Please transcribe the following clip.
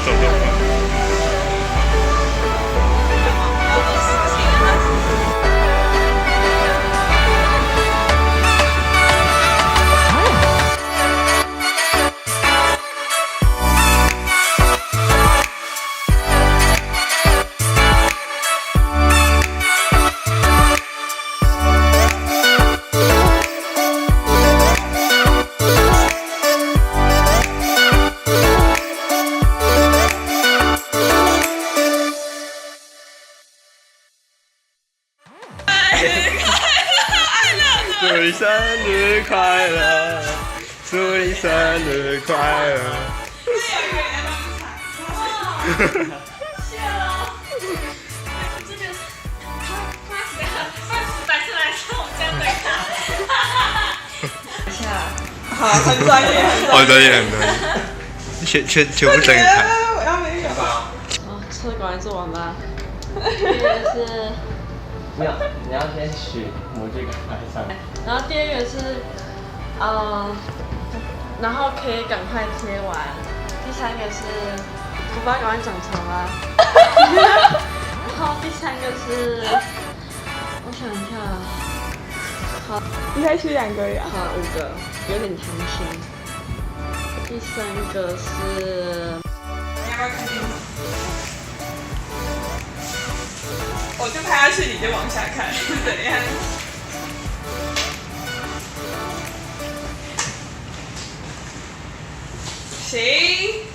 走这么快。祝你生日快乐，祝你生日快乐。谢了。这个他摆出来是我们家对他。等一下，好，很专业，很专业，很专业。全部睁开。我要没有。哦，测管做完吧。第一个是。没有，你要先取模具赶快上。然后第二个是，然后可以赶快贴完。第三个是，头发赶快长长啊。然后第三个是，我想一下，好，你才取2个呀？好5个，有点贪心。第三个是，你要不要看电视？我就拍下去，你就往下看，是怎样？行。